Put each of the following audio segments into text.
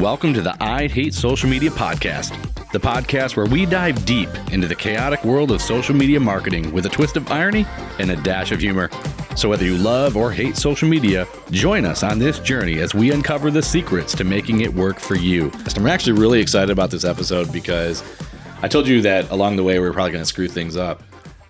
Welcome to the I Hate Social Media podcast, the podcast where we dive deep into the chaotic world of social media marketing with a twist of irony and a dash of humor. So whether you love or hate social media, join us on this journey as we uncover the secrets to making it work for you. I'm actually really excited about this episode because I told you that along the way we were probably going to screw things up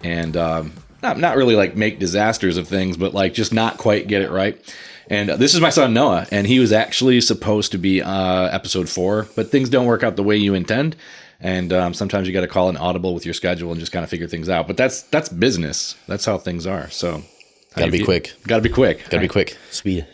and not really like make disasters of things, but like just not quite get it right. And this is my son, Noah, and he was actually supposed to be episode 4, but things don't work out the way you intend. And sometimes you got to call an audible with your schedule and just kind of figure things out. But that's business. That's how things are. So gotta be quick. Gotta be quick. Gotta be quick. Speed.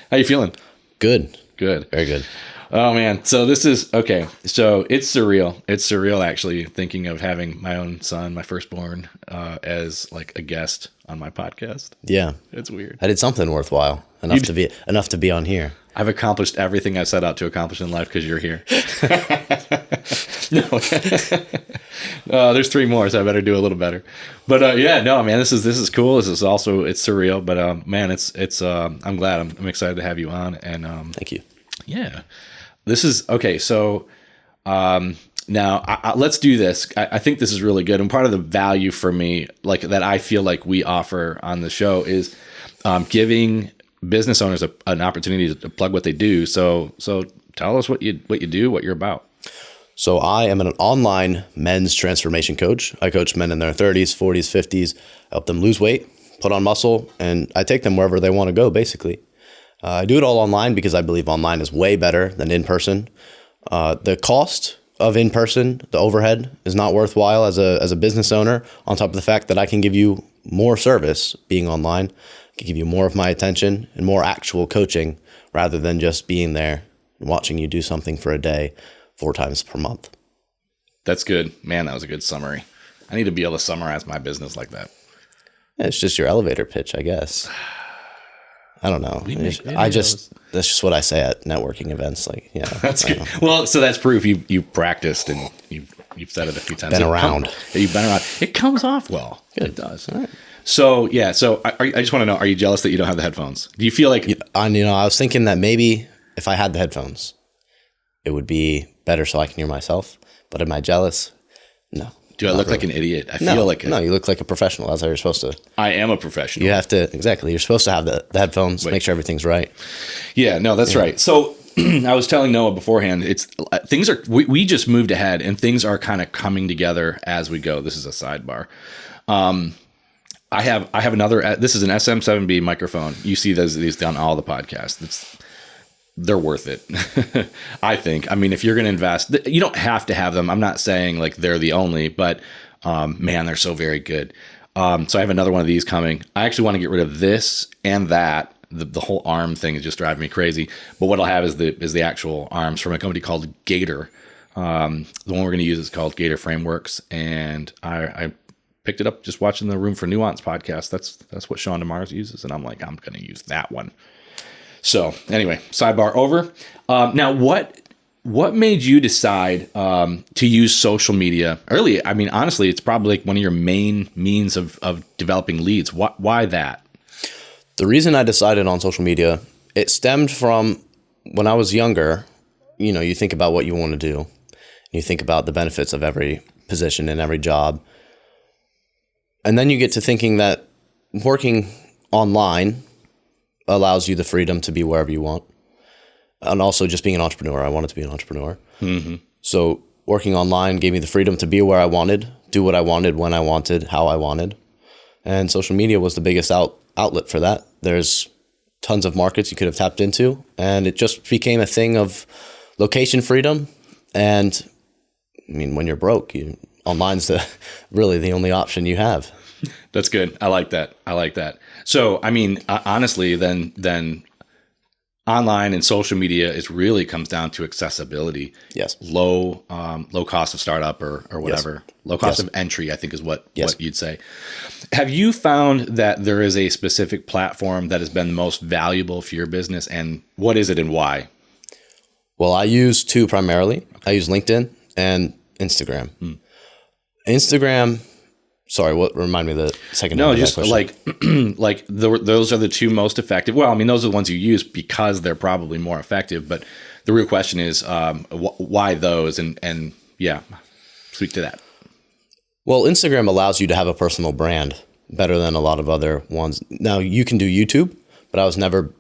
How you feeling? Good. Good. Very good. Oh man. So this is okay. So it's surreal. It's surreal actually thinking of having my own son, my firstborn, as like a guest on my podcast. Yeah. It's weird. I did something worthwhile enough to be on here. I've accomplished everything I set out to accomplish in life because you're here. No, there's 3 more, so I better do a little better. But yeah, no, man, this is cool. This is also it's surreal, but man, it's I'm glad. I'm excited to have you on. And thank you. Yeah, this is okay. So now let's do this. I think this is really good, and part of the value for me, like that, I feel like we offer on the show is giving business owners an opportunity to plug what they do. So tell us what you do, what you're about. So I am an online men's transformation coach. I coach men in their 30s, 40s, 50s, help them lose weight, put on muscle, and I take them wherever they want to go, basically. I do it all online because I believe online is way better than in person. The cost of in person, the overhead, is not worthwhile as a business owner, on top of the fact that I can give you more service being online. I can give you more of my attention and more actual coaching rather than just being there and watching you do something for a day 4 times per month. That's good. Man, that was a good summary. I need to be able to summarize my business like that. Yeah, it's just your elevator pitch, I guess. I don't know. That's just what I say at networking events. Like, yeah, that's good. Well, so that's proof you've practiced and you've said it a few times. You've been around. It comes off well. Good. It does. All right. So yeah. So I just want to know: are you jealous that you don't have the headphones? Do you feel like? I was thinking that maybe if I had the headphones, it would be better so I can hear myself. But am I jealous? No. Do I look like an idiot? I feel like no. You look like a professional. That's how you're supposed to. I am a professional. You have to You're supposed to have the headphones. Make sure everything's right. Yeah. No, that's right. So I was telling Noah beforehand. We just moved ahead, and things are kind of coming together as we go. This is a sidebar. I have another. This is an SM7B microphone. You see these on all the podcasts. They're worth it. I think. I mean, if you're going to invest, you don't have to have them. I'm not saying like they're the only, but man, they're so very good. So I have another one of these coming. I actually want to get rid of this and that. The whole arm thing is just driving me crazy. But what I'll have is the actual arms from a company called Gator. The one we're going to use is called Gator Frameworks, and I picked it up just watching the Room for Nuance podcast. That's what Sean DeMars uses, and I'm like, I'm going to use that one. So anyway, sidebar over. Now, what made you decide to use social media early? I mean, honestly, it's probably like one of your main means of developing leads. Why that? The reason I decided on social media, it stemmed from when I was younger. You know, you think about what you want to do. You think about the benefits of every position and every job. And then you get to thinking that working online allows you the freedom to be wherever you want. And also just being an entrepreneur. I wanted to be an entrepreneur. Mm-hmm. So working online gave me the freedom to be where I wanted, do what I wanted, when I wanted, how I wanted. And social media was the biggest outlet for that. There's tons of markets you could have tapped into, and it just became a thing of location freedom. And I mean, when you're broke, online's really the only option you have. That's good. I like that. So, I mean, honestly, then online and social media really comes down to accessibility. Yes. Low cost of startup or whatever. Yes. Low cost of entry, I think is what you'd say. Have you found that there is a specific platform that has been the most valuable for your business, and what is it and why? Well, I use 2 primarily. Okay. I use LinkedIn and Instagram. Instagram. Sorry, what remind me of the second? No, just like those are the 2 most effective. Well, I mean, those are the ones you use because they're probably more effective. But the real question is, why those? And yeah, speak to that. Well, Instagram allows you to have a personal brand better than a lot of other ones. Now, you can do YouTube, but I was never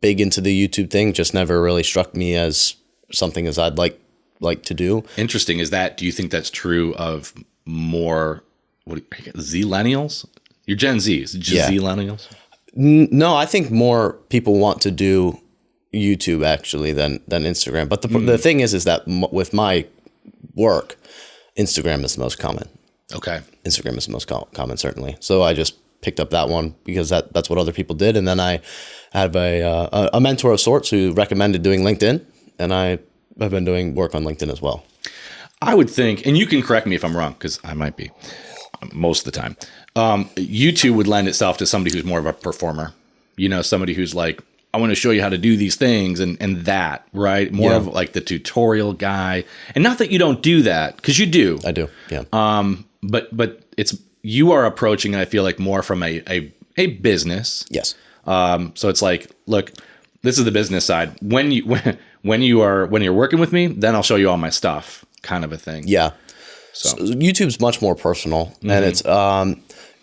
big into the YouTube thing. Just never really struck me as something as I'd like to do. Interesting. Do you think that's true of more Z-lennials? You're Gen Zs, Z-lennials? No, I think more people want to do YouTube actually than Instagram. But the thing is that with my work, Instagram is the most common. Okay. Instagram is the most common, certainly. So I just picked up that one because that's what other people did. And then I have a mentor of sorts who recommended doing LinkedIn, and I have been doing work on LinkedIn as well. I would think, and you can correct me if I'm wrong, because I might be most of the time. YouTube would lend itself to somebody who's more of a performer. Somebody who's like, I want to show you how to do these things and that, right? More of like the tutorial guy. And not that you don't do that, because you do. I do, yeah. But you are approaching, I feel like, more from a business. Yes. So it's like, look, this is the business side. When you're working with me, then I'll show you all my stuff, kind of a thing. Yeah. So YouTube's much more personal, and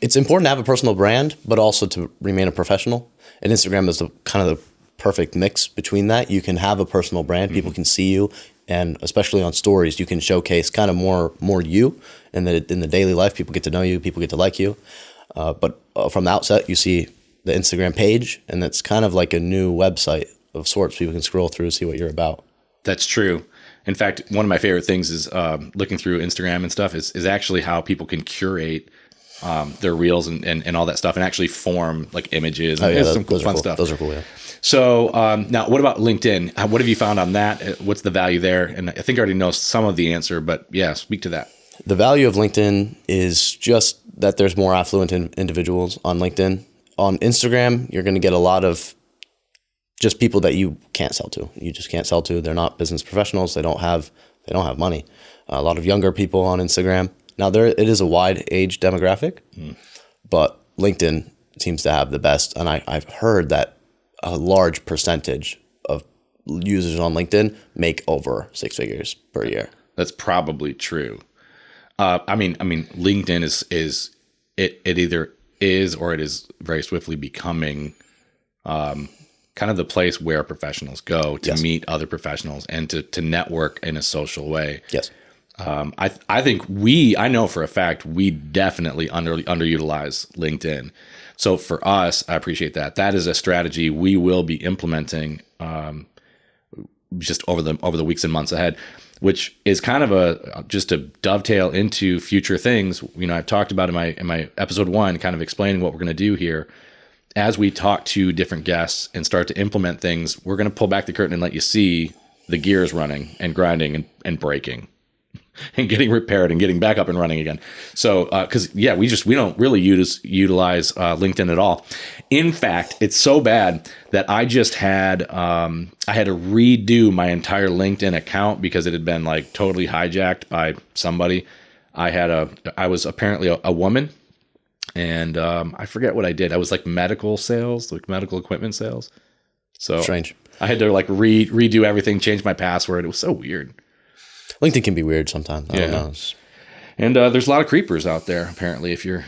it's important to have a personal brand, but also to remain a professional. And Instagram is kind of the perfect mix between that. You can have a personal brand, people can see you, and especially on stories, you can showcase kind of more you. And in the daily life, people get to know you, people get to like you. But from the outset, you see the Instagram page, and it's kind of like a new website of sorts. People can scroll through, see what you're about. That's true. In fact, one of my favorite things is looking through Instagram and stuff is actually how people can curate their reels and all that stuff, and actually form like images. And some fun cool stuff. Those are cool, yeah. So now, what about LinkedIn? What have you found on that? What's the value there? And I think I already know some of the answer, but yeah, speak to that. The value of LinkedIn is just that there's more affluent individuals on LinkedIn. On Instagram, you're going to get a lot of just people that you can't sell to. You just can't sell to. They're not business professionals. They don't have money. A lot of younger people on Instagram. Now, it is a wide age demographic, but LinkedIn seems to have the best. And I've heard that a large percentage of users on LinkedIn make over 6 figures per year. That's probably true. I mean, LinkedIn is either is or it is very swiftly becoming kind of the place where professionals go to meet other professionals and to network in a social way. Yes. I think I know for a fact we definitely underutilize LinkedIn. So for us, I appreciate that. That is a strategy we will be implementing just over the weeks and months ahead, which is kind of just to dovetail into future things. I've talked about in my episode 1, kind of explaining what we're going to do here. As we talk to different guests and start to implement things, we're going to pull back the curtain and let you see the gears running and grinding and breaking and getting repaired and getting back up and running again. So, because we don't really utilize LinkedIn at all. In fact, it's so bad that I just had I had to redo my entire LinkedIn account because it had been like totally hijacked by somebody. I was apparently a woman, and I forget what I did. I was like medical sales, like medical equipment sales. So strange. I had to like redo everything, change my password. It was so weird. LinkedIn can be weird sometimes. I don't know. And there's a lot of creepers out there, apparently, if you're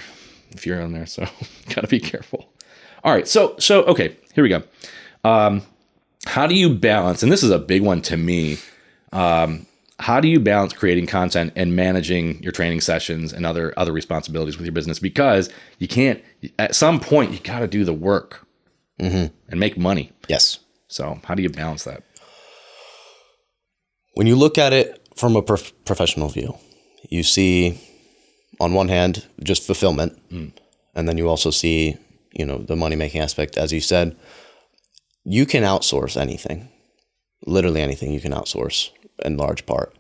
on there. So gotta be careful. All right. So okay, here we go. How do you balance? And this is a big one to me. How do you balance creating content and managing your training sessions and other responsibilities with your business? Because you can't. At some point, you got to do the work and make money. Yes. So how do you balance that? When you look at it from a professional view, you see, on one hand, just fulfillment, and then you also see, the money-making aspect. As you said, you can outsource anything, literally anything. You can outsource in large part.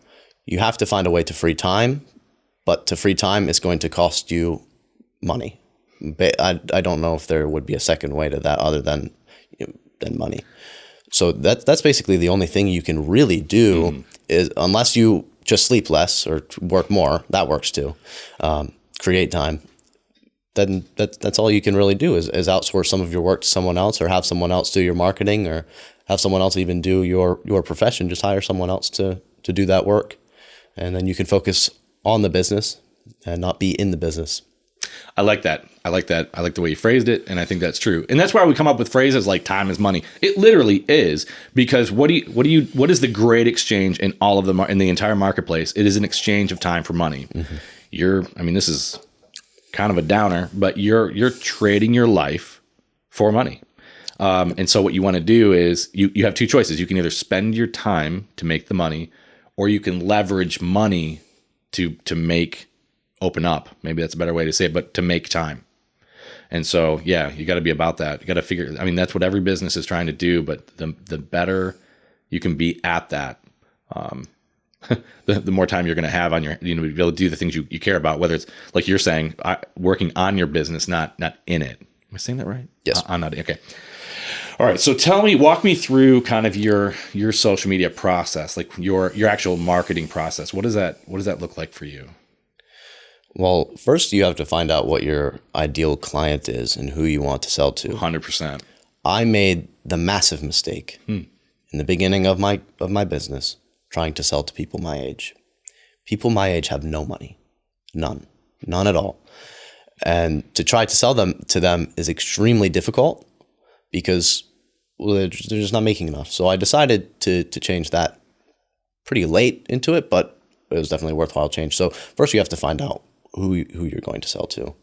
You have to find a way to free time, but to free time is going to cost you money. I don't know if there would be a second way to that other than money. So that's basically the only thing you can really do is, unless you just sleep less or work more, that works too. Create time. then that's all you can really do is outsource some of your work to someone else, or have someone else do your marketing, or have someone else even do your profession. Just hire someone else to do that work. And then you can focus on the business and not be in the business. I like that. I like the way you phrased it, and I think that's true. And that's why we come up with phrases like "time is money." It literally is, because what is the great exchange in all of in the entire marketplace? It is an exchange of time for money. Mm-hmm. This is kind of a downer, but you're trading your life for money. And so what you want to do is you have two choices. You can either spend your time to make the money, or you can leverage money to open up. Maybe that's a better way to say it, but to make time. And so, yeah, you got to be about that. You got to figure, that's what every business is trying to do, but the better you can be at that, the more time you're going to have on your, be able to do the things you care about, whether it's like you're saying, working on your business, not in it. Am I saying that right? Yes. I'm not. Okay. All right. So walk me through kind of your social media process, like your actual marketing process. What does that look like for you? Well, first you have to find out what your ideal client is and who you want to sell to. 100%. I made the massive mistake in the beginning of my business trying to sell to people my age. People my age have no money. None at all. And to try to sell to them is extremely difficult because they're just not making enough. So I decided to change that pretty late into it, but it was definitely a worthwhile change. So first you have to find out who you're going to sell to.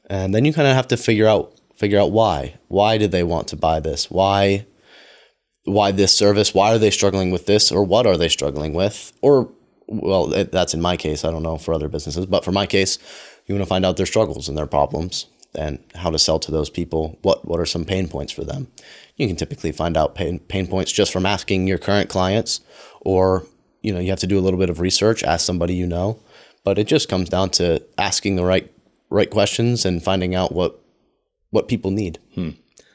And then you kind of have to figure out why. Why did they want to buy this? Why this service? Why are they struggling with this? Or what are they struggling with? Or, well, that's in my case. I don't know for other businesses, but for my case, you want to find out their struggles and their problems and how to sell to those people. What are some pain points for them? You can typically find out pain points just from asking your current clients, or, you have to do a little bit of research, ask somebody you know. But it just comes down to asking the right questions and finding out what people need.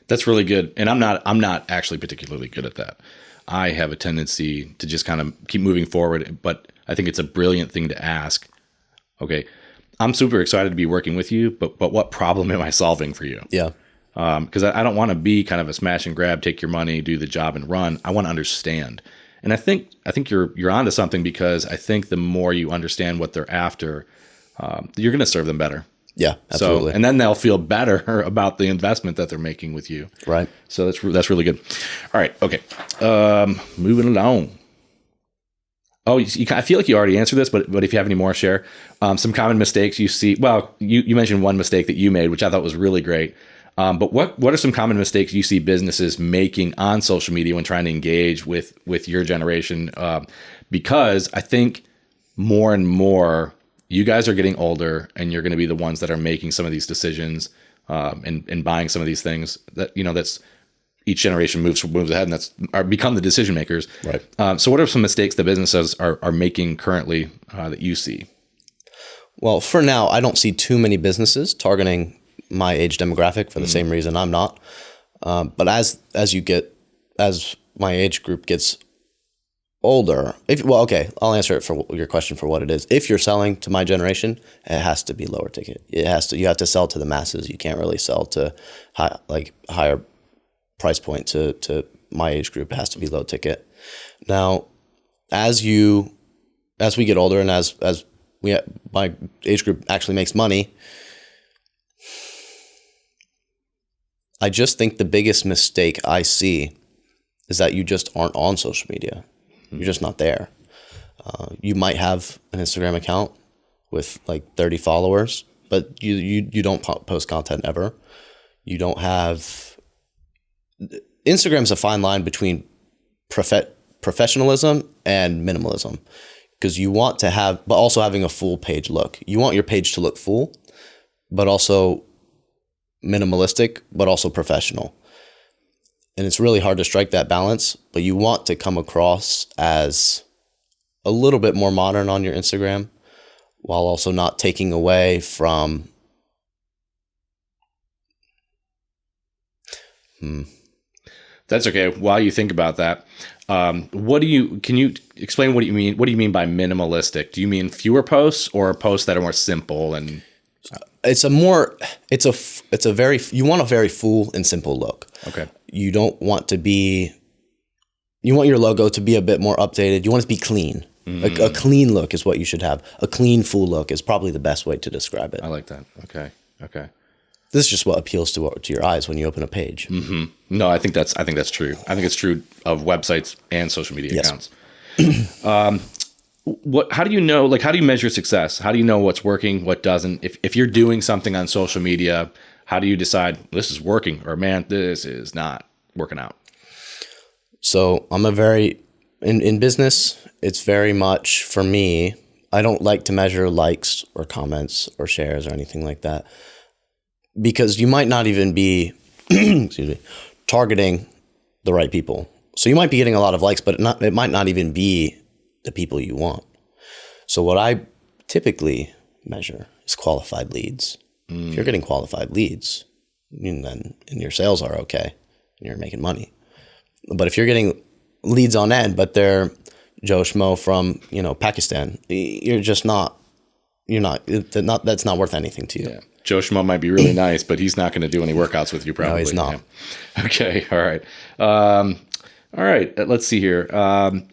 That's really good. And I'm not actually particularly good at that. I have a tendency to just kind of keep moving forward, but I think it's a brilliant thing to ask. Okay, I'm super excited to be working with you, but what problem am I solving for you? Yeah. Because I don't want to be kind of a smash and grab, take your money, do the job and run. I want to understand. And I think you're onto something, because I think the more you understand what they're after, you're going to serve them better. Yeah, absolutely. So, and then they'll feel better about the investment that they're making with you. Right. So that's really good. All right. Okay. Moving along. Oh, I feel like you already answered this, but if you have any more, share. Some common mistakes you see. Well, you mentioned one mistake that you made, which I thought was really great. But what are some common mistakes you see businesses making on social media when trying to engage with your generation? Because I think more and more you guys are getting older, and you're going to be the ones that are making some of these decisions and buying some of these things that that's each generation moves ahead, and become the decision makers. Right. So what are some mistakes that businesses are making currently that you see? Well, for now, I don't see too many businesses targeting my age demographic for the same reason I'm not. But as my age group gets older, I'll answer it for your question for what it is. If you're selling to my generation, it has to be lower ticket. You have to sell to the masses. You can't really sell to higher price point to my age group. It has to be low ticket. Now, as we get older, and as my age group actually makes money, I just think the biggest mistake I see is that you just aren't on social media. You're just not there. You might have an Instagram account with like 30 followers, but you don't post content ever. You don't have... Instagram's a fine line between professionalism and minimalism, because you want to have, but also having a full page look. You want your page to look full, but also minimalistic, but also professional. And it's really hard to strike that balance, but you want to come across as a little bit more modern on your Instagram, while also not taking away from That's okay. While you think about that, can you explain what you mean? What do you mean by minimalistic? Do you mean fewer posts, or posts that are more simple? And it's a very, you want a very full and simple look. Okay. You don't want to be, you want your logo to be a bit more updated. You want it to be clean. A clean look is what you should have. A clean, full look is probably the best way to describe it. I like that. Okay. This is just what appeals to your eyes when you open a page. Mm-hmm. No, I think that's true. I think it's true of websites and social media accounts. How do you know, like, how do you measure success? How do you know what's working, what doesn't? If you're doing something on social media, how do you decide this is working or, man, this is not working out? So I'm in business, it's very much, for me, I don't like to measure likes or comments or shares or anything like that, because you might not even be excuse me, targeting the right people. So you might be getting a lot of likes, but it might not even be the people you want. So what I typically measure is qualified leads. If you're getting qualified leads, then your sales are okay and you're making money. But if you're getting leads on end, but they're Joe Schmo from, Pakistan, that's not worth anything to you. Yeah. Joe Schmo might be really nice, but he's not going to do any workouts with you probably. No, he's not. Yeah. Okay. All right. Let's see here.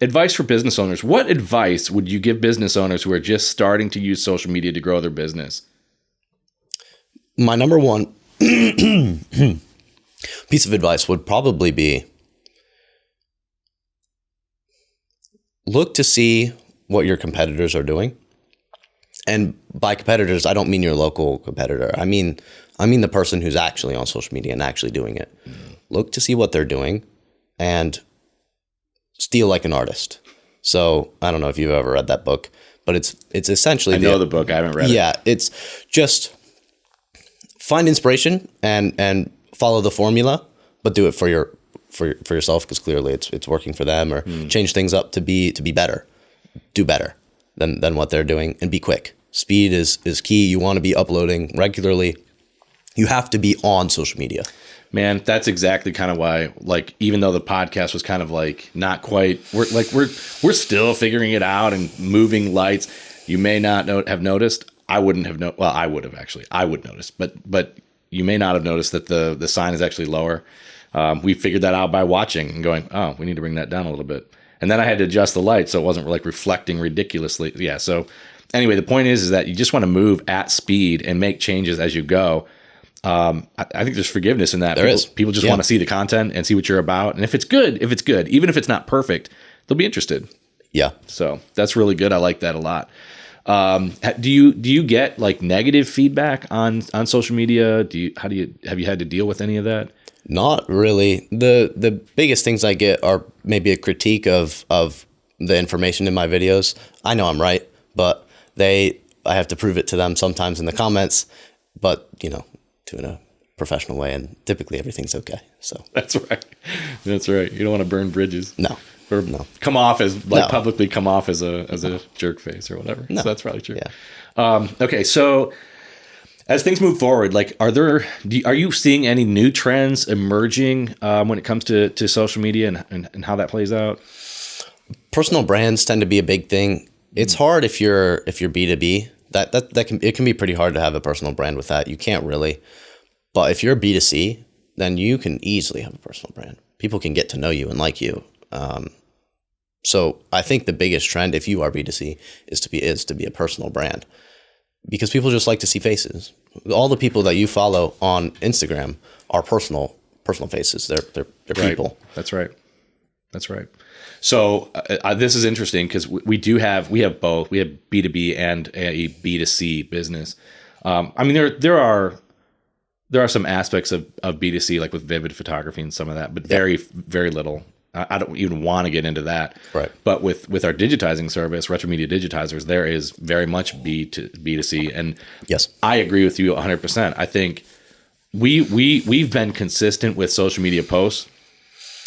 Advice for business owners. What advice would you give business owners who are just starting to use social media to grow their business? My number one piece of advice would probably be, look to see what your competitors are doing. And by competitors, I don't mean your local competitor. I mean the person who's actually on social media and actually doing it. Look to see what they're doing and steal like an artist. So I don't know if you've ever read that book, but it's essentially, I know the book. I haven't read it. Yeah, it's just find inspiration and follow the formula, but do it for yourself, because clearly it's working for them, or change things up to be better, do better than what they're doing, and be quick. Speed is key. You want to be uploading regularly. You have to be on social media. Man, that's exactly kind of why, like, even though the podcast was kind of like not quite, we're still figuring it out and moving lights. You may not have noticed. I wouldn't have well, I would have actually. I would notice, but you may not have noticed that the sign is actually lower. We figured that out by watching and going, oh, we need to bring that down a little bit. And then I had to adjust the light so it wasn't like reflecting ridiculously. Yeah. So anyway, the point is that you just want to move at speed and make changes as you go. I think there's forgiveness in that. People just want to see the content and see what you're about. And if it's good, even if it's not perfect, they'll be interested. Yeah. So that's really good. I like that a lot. Do you get like negative feedback on social media? Have you had to deal with any of that? Not really. The biggest things I get are maybe a critique of the information in my videos. I know I'm right, but I have to prove it to them sometimes in the comments, but do it in a professional way, and typically everything's okay. So That's right. You don't want to burn bridges. No. Or come off as publicly come off as a jerk face or whatever. No. So that's probably true. Yeah. Okay. So as things move forward, like, are you seeing any new trends emerging when it comes to social media and how that plays out? Personal brands tend to be a big thing. It's hard if you're B2B. It can be pretty hard to have a personal brand with that. You can't really. But if you're B2C, then you can easily have a personal brand. People can get to know you and like you. So I think the biggest trend, if you are B2C, is to be a personal brand, because people just like to see faces. All the people that you follow on Instagram are personal faces. They're people. That's right. So this is interesting because we have both. We have B2B and a B2C business. I mean, there are some aspects of B2C, like with Vivid Photography and some of that, but very, very little. I don't even want to get into that. Right. But with our digitizing service, Retro Media Digitizers, there is very much B2C. And yes, I agree with you 100%. I think we've been consistent with social media posts,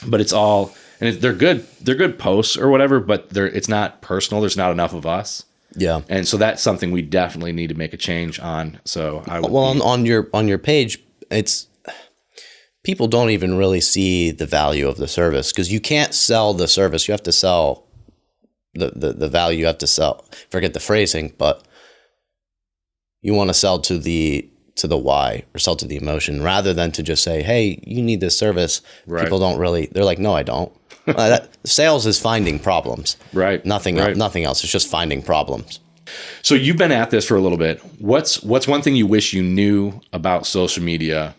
but it's all, and they're good posts or whatever, but it's not personal. There's not enough of us. Yeah. And so that's something we definitely need to make a change on. So on your page, it's, people don't even really see the value of the service, because you can't sell the service. You have to sell the value. You have to sell, forget the phrasing, but you want to sell to the to the why or sell to the emotion rather than to just say, hey, you need this service. Right. People don't really, they're like, no, I don't. Sales is finding problems. Right. Nothing else. It's just finding problems. So you've been at this for a little bit. What's one thing you wish you knew about social media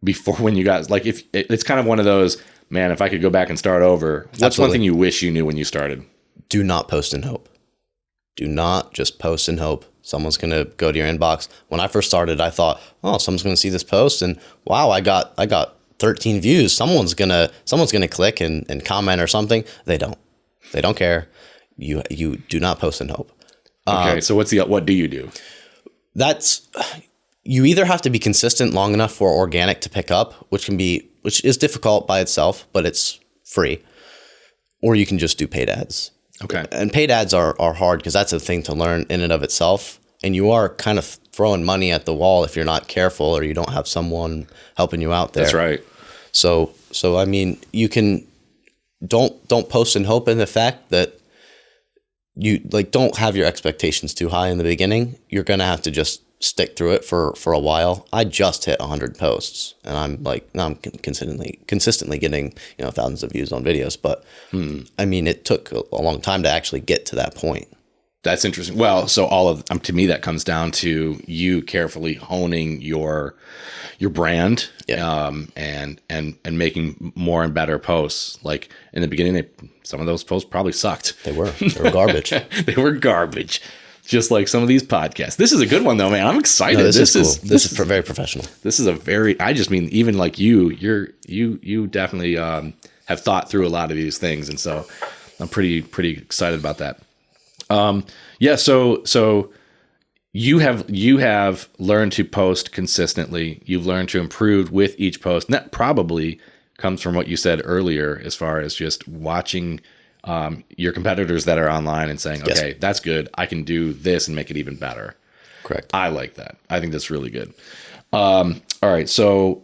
before, when you got, like, if it's kind of one of those, man, if I could go back and start over, what's Absolutely. one thing you wish you knew when you started? Do not post and hope. Do not just post and hope someone's going to go to your inbox. When I first started, I thought, oh, someone's going to see this post and wow, I got 13 views. Someone's going to click and comment or something. They don't care. You do not post and hope. Okay. So what do you do? You either have to be consistent long enough for organic to pick up, which is difficult by itself, but it's free, or you can just do paid ads. Okay. And paid ads are hard because that's a thing to learn in and of itself. And you are kind of throwing money at the wall if you're not careful or you don't have someone helping you out there. That's right. So I mean, you can don't post and hope in the fact that you don't have your expectations too high in the beginning. You're going to have to just stick through it for a while. I just hit 100 posts and I'm consistently getting, thousands of views on videos, but I mean, it took a long time to actually get to that point. That's interesting. Well, so to me, that comes down to you carefully honing your brand, and making more and better posts. Like in the beginning, some of those posts probably sucked. They were garbage. They were garbage. Just like some of these podcasts. This is a good one though, man. I'm excited. No, this is cool. This is very professional. This is I just mean, even like you definitely have thought through a lot of these things. And so I'm pretty excited about that. So you have learned to post consistently. You've learned to improve with each post. And that probably comes from what you said earlier, as far as just watching your competitors that are online and saying, okay, that's good. I can do this and make it even better. Correct. I like that. I think that's really good. All right. So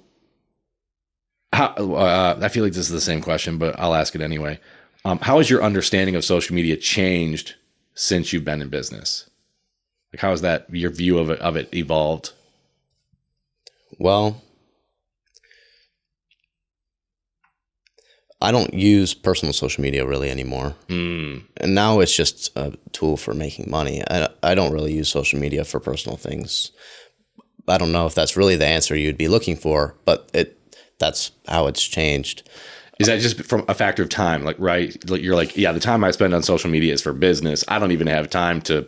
I feel like this is the same question, but I'll ask it anyway. How has your understanding of social media changed since you've been in business? Like, how has your view of it evolved? Well, I don't use personal social media really anymore. And now it's just a tool for making money. I don't really use social media for personal things. I don't know if that's really the answer you'd be looking for, but that's how it's changed. Is that just from a factor of time? Like, right? Like, you're like, yeah, the time I spend on social media is for business. I don't even have time to.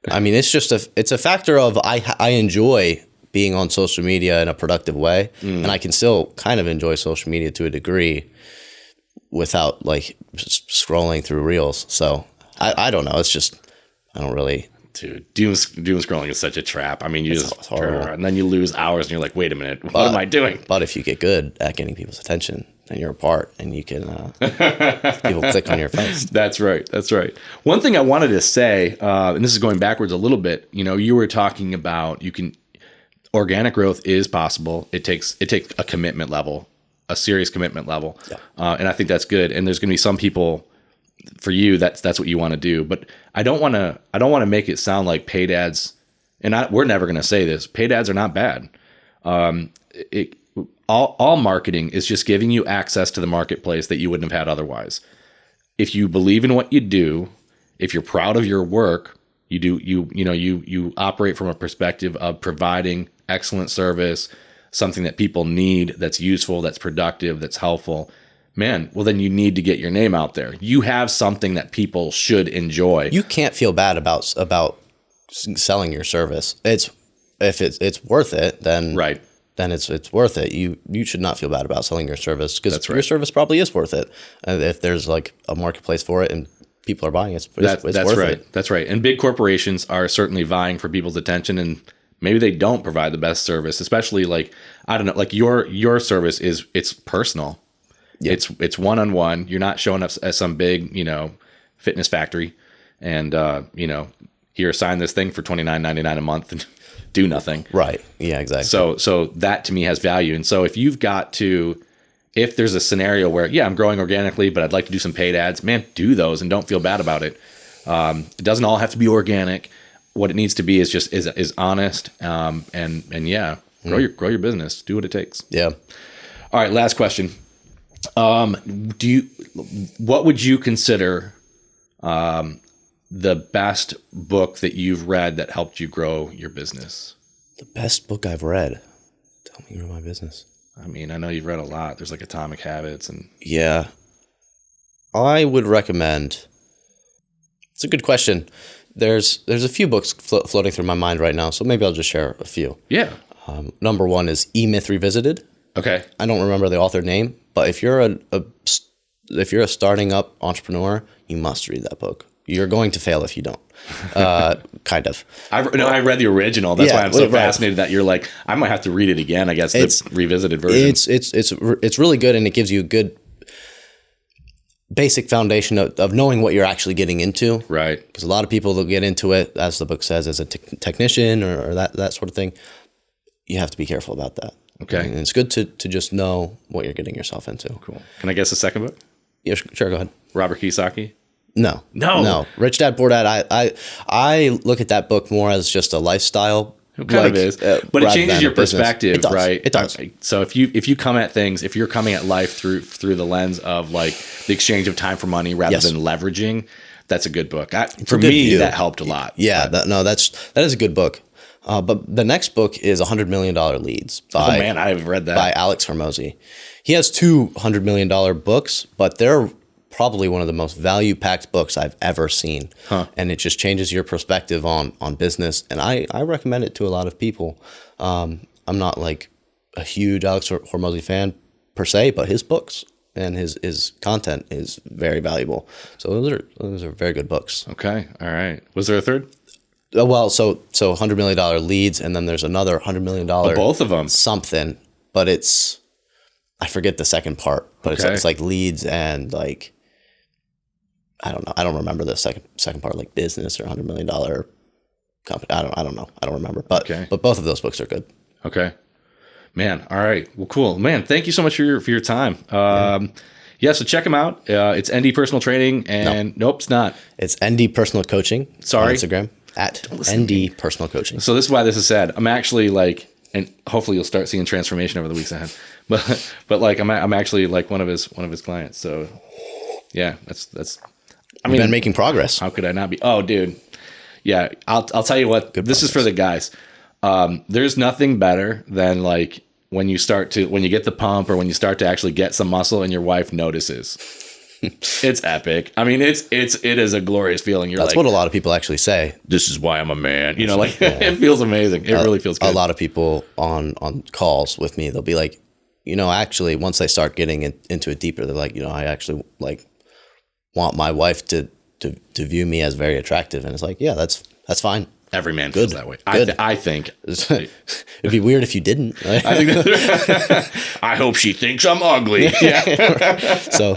I mean, it's a factor of I enjoy being on social media in a productive way, and I can still kind of enjoy social media to a degree without like scrolling through reels. So I don't know. It's just, I don't really. Dude, doom scrolling is such a trap. I mean, it's horrible. And then you lose hours and you're like, wait a minute, what am I doing? But if you get good at getting people's attention, then you're a part and you can, people click on your post. That's right. That's right. One thing I wanted to say, and this is going backwards a little bit, you were talking about organic growth is possible. It takes a commitment level, a serious commitment level. Yeah. And I think that's good. And there's going to be some people, for you, that's what you want to do. But I don't want to make it sound like paid ads, and we're never going to say this. Paid ads are not bad. All marketing is just giving you access to the marketplace that you wouldn't have had otherwise. If you believe in what you do, if you're proud of your work, you operate from a perspective of providing excellent service, something that people need, that's useful, that's productive, that's helpful. Man, well, then you need to get your name out there. You have something that people should enjoy. You can't feel bad about selling your service. If it's worth it, then right. Then it's worth it. You should not feel bad about selling your service, because right. your service probably is worth it. And if there's like a marketplace for it and people are buying it, it's worth right. it. That's right. And big corporations are certainly vying for people's attention, and maybe they don't provide the best service, especially like, I don't know, like your service it's personal. Yep. It's one-on-one. You're not showing up as some big, fitness factory and, here, sign this thing for $29.99 a month and do nothing. Right. Yeah, exactly. So that to me has value. And so if there's a scenario where, I'm growing organically, but I'd like to do some paid ads, man, do those and don't feel bad about it. It doesn't all have to be organic. what it needs to be is just is honest. And yeah, grow your business. Do what it takes. Yeah. All right. Last question. What would you consider the best book that you've read that helped you grow your business? The best book I've read. Tell me grow my business. I mean, I know you've read a lot. There's like Atomic Habits and yeah. I would recommend. It's a good question. There's a few books floating through my mind right now, so maybe I'll just share a few. Yeah. Number one is E-Myth Revisited. Okay. I don't remember the author name, but if you're a starting up entrepreneur, you must read that book. You're going to fail if you don't. Kind of. I read the original. That's why I'm so fascinated that you're like, I might have to read it again. I guess it's the revisited version. It's really good, and it gives you a good basic foundation of knowing what you're actually getting into. Right. Because a lot of people, they'll get into it, as the book says, as a technician or that sort of thing. You have to be careful about that. Okay. And it's good to just know what you're getting yourself into. Cool. Can I guess the second book? Yeah, sure. Go ahead. Robert Kiyosaki? No. Rich Dad, Poor Dad. I look at that book more as just a lifestyle. It kind of is, but it changes your perspective, it does. Right? It does. So if you come at things, if you're coming at life through the lens of like the exchange of time for money rather than leveraging, that's a good book. For me, that helped a lot. Yeah, that is a good book. But the next book is $100 Million Leads by I haven't read that, by Alex Hormozi. He has two $100 million books, but they're probably one of the most value-packed books I've ever seen. And it just changes your perspective on business. And I recommend it to a lot of people. I'm not like a huge Alex Hormozi fan per se, but his books and his content is very valuable. So those are very good books. Okay. All right. Was there a third? Well, so $100 million Leads, and then there's another $100 million. Both of them. Something, but I forget the second part, but it's like Leads and like, I don't know. I don't remember the second part, like business or $100 million company. I don't know. I don't remember, but both of those books are good. Okay, man. All right. Well, cool, man. Thank you so much for your time. So check them out. It's ND Personal Training, and nope, it's not. It's ND Personal Coaching. Sorry, on Instagram at ND Personal Coaching. So this is why this is sad. I'm actually like, and hopefully you'll start seeing transformation over the weeks ahead. But like I'm actually like one of his clients. So yeah, that's. You've been making progress. How could I not be? Oh, dude. Yeah, I'll tell you what. This is for the guys. There's nothing better than like when you get the pump or when you start to actually get some muscle and your wife notices. It's epic. I mean, it is a glorious feeling. That's what a lot of people actually say. This is why I'm a man. You know, like it feels amazing. It really feels good. A lot of people on calls with me, they'll be like, actually, once they start getting into it deeper, they're like, I actually like want my wife to view me as very attractive, and it's like, yeah, that's fine. Every man feels that way. I think it'd be weird if you didn't. Right? I hope she thinks I'm ugly. Yeah. So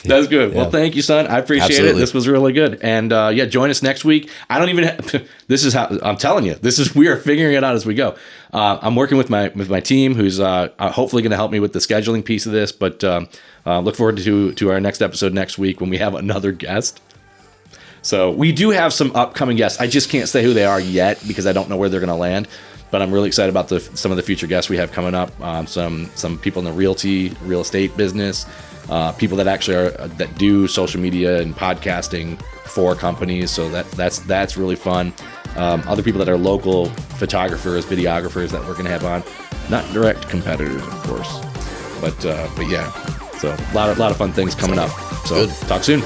that's good. Yeah. Well, thank you, son. I appreciate it. This was really good. And join us next week. I don't even. This is how I'm telling you. We are figuring it out as we go. I'm working with my team, who's hopefully going to help me with the scheduling piece of this. But look forward to our next episode next week when we have another guest. So we do have some upcoming guests. I just can't say who they are yet because I don't know where they're going to land. But I'm really excited about some of the future guests we have coming up. Some people in the real estate business, people that actually that do social media and podcasting for companies. So that's really fun. Other people that are local photographers, videographers that we're going to have on. Not direct competitors, of course, but yeah. So a lot of fun things coming up. So talk soon.